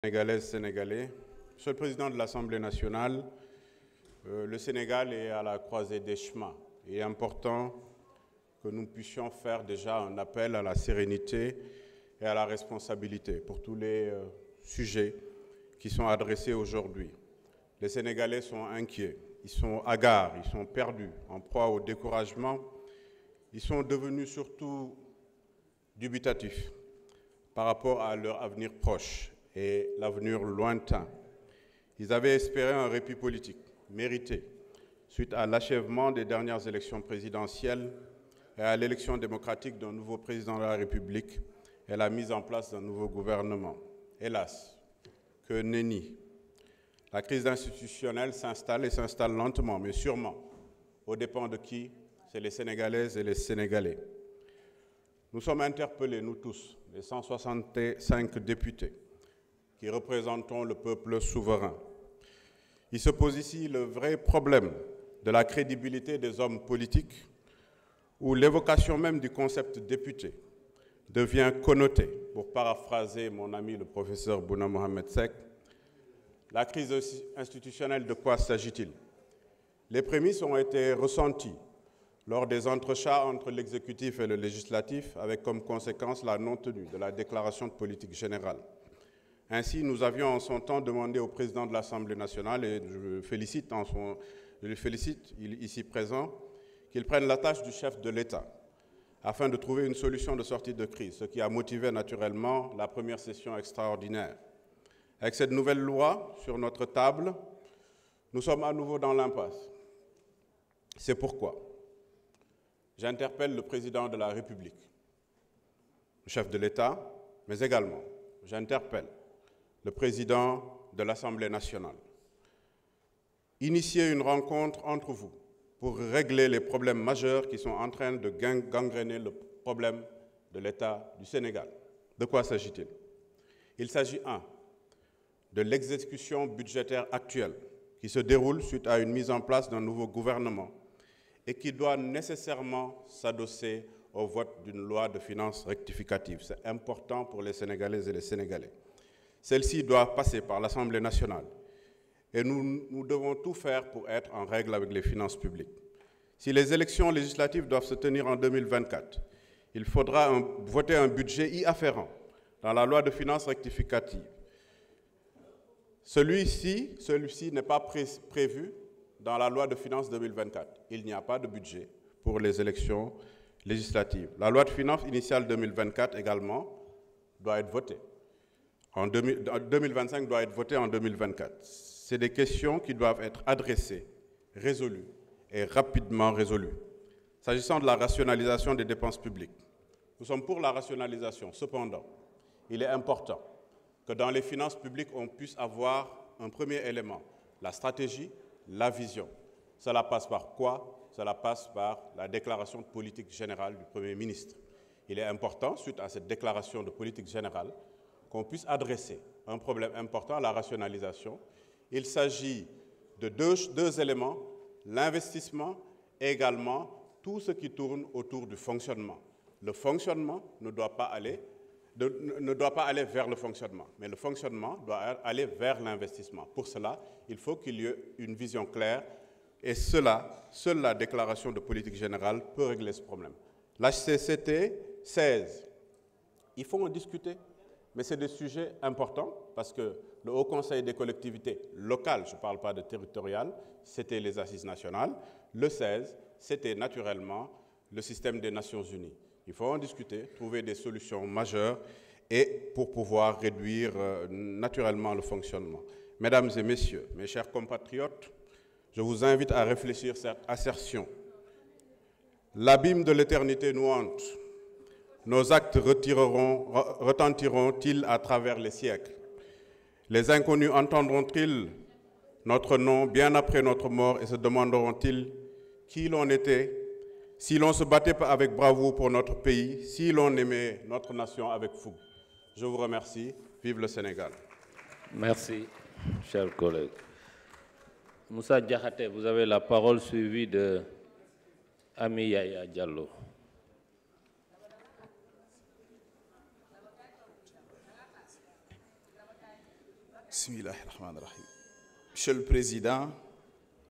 Sénégalaises, Sénégalais. Monsieur le Président de l'Assemblée nationale, le Sénégal est à la croisée des chemins. Il est important que nous puissions faire déjà un appel à la sérénité et à la responsabilité pour tous les sujets qui sont adressés aujourd'hui. Les Sénégalais sont inquiets, ils sont hagards, ils sont perdus, en proie au découragement. Ils sont devenus surtout dubitatifs par rapport à leur avenir proche et l'avenir lointain. Ils avaient espéré un répit politique mérité suite à l'achèvement des dernières élections présidentielles et à l'élection démocratique d'un nouveau président de la République et la mise en place d'un nouveau gouvernement. Hélas, que nenni. La crise institutionnelle s'installe et s'installe lentement, mais sûrement. Aux dépens de qui? C'est les Sénégalaises et les Sénégalais. Nous sommes interpellés, nous tous, les 165 députés, qui représentons le peuple souverain. Il se pose ici le vrai problème de la crédibilité des hommes politiques, où l'évocation même du concept député devient connotée. Pour paraphraser mon ami le professeur Bouna Mohamed Seck, la crise institutionnelle, de quoi s'agit-il? Les prémices ont été ressenties lors des entrechats entre l'exécutif et le législatif, avec comme conséquence la non-tenue de la déclaration de politique générale. Ainsi, nous avions en son temps demandé au président de l'Assemblée nationale, et je le félicite ici présent, qu'il prenne la tâche du chef de l'État, afin de trouver une solution de sortie de crise, ce qui a motivé naturellement la première session extraordinaire. Avec cette nouvelle loi sur notre table, nous sommes à nouveau dans l'impasse. C'est pourquoi j'interpelle le président de la République, le chef de l'État, mais également j'interpelle le président de l'Assemblée nationale. Initiez une rencontre entre vous pour régler les problèmes majeurs qui sont en train de gangréner le problème de l'État du Sénégal. De quoi s'agit-il? Il s'agit, de l'exécution budgétaire actuelle qui se déroule suite à une mise en place d'un nouveau gouvernement et qui doit nécessairement s'adosser au vote d'une loi de finances rectificative. C'est important pour les Sénégalaises et les Sénégalais. Celle-ci doit passer par l'Assemblée nationale et nous devons tout faire pour être en règle avec les finances publiques. Si les élections législatives doivent se tenir en 2024, il faudra voter un budget y afférent dans la loi de finances rectificative. Celui-ci n'est pas prévu dans la loi de finances 2024. Il n'y a pas de budget pour les élections législatives. La loi de finances initiale 2024 également doit être votée. 2025 doit être votée en 2024. C'est des questions qui doivent être adressées, résolues et rapidement résolues. S'agissant de la rationalisation des dépenses publiques, nous sommes pour la rationalisation. Cependant, il est important que dans les finances publiques, on puisse avoir un premier élément, la stratégie, la vision. Cela passe par quoi? Cela passe par la déclaration de politique générale du Premier ministre. Il est important, suite à cette déclaration de politique générale, qu'on puisse adresser un problème important à la rationalisation. Il s'agit de deux éléments, l'investissement et également tout ce qui tourne autour du fonctionnement. Le fonctionnement ne doit pas aller vers le fonctionnement, mais le fonctionnement doit aller vers l'investissement. Pour cela, il faut qu'il y ait une vision claire et seule la déclaration de politique générale peut régler ce problème. L'HCCT 16, il faut en discuter, mais c'est des sujets importants parce que le Haut Conseil des collectivités locales, je ne parle pas de territoriales, c'était les assises nationales. Le 16, c'était naturellement le système des Nations Unies. Il faut en discuter, trouver des solutions majeures et pour pouvoir réduire naturellement le fonctionnement. Mesdames et messieurs, mes chers compatriotes, je vous invite à réfléchir à cette assertion. L'abîme de l'éternité nous hante. Nos actes retentiront-ils à travers les siècles? Les inconnus entendront-ils notre nom bien après notre mort et se demanderont-ils qui l'on était? Si l'on se battait pas avec bravoure pour notre pays, si l'on aimait notre nation avec fougue. Je vous remercie. Vive le Sénégal. Merci, chers collègues. Moussa Diakhaté, vous avez la parole suivie de Ami Yaya Diallo. Bismillahirrahmanirrahim. Monsieur le Président,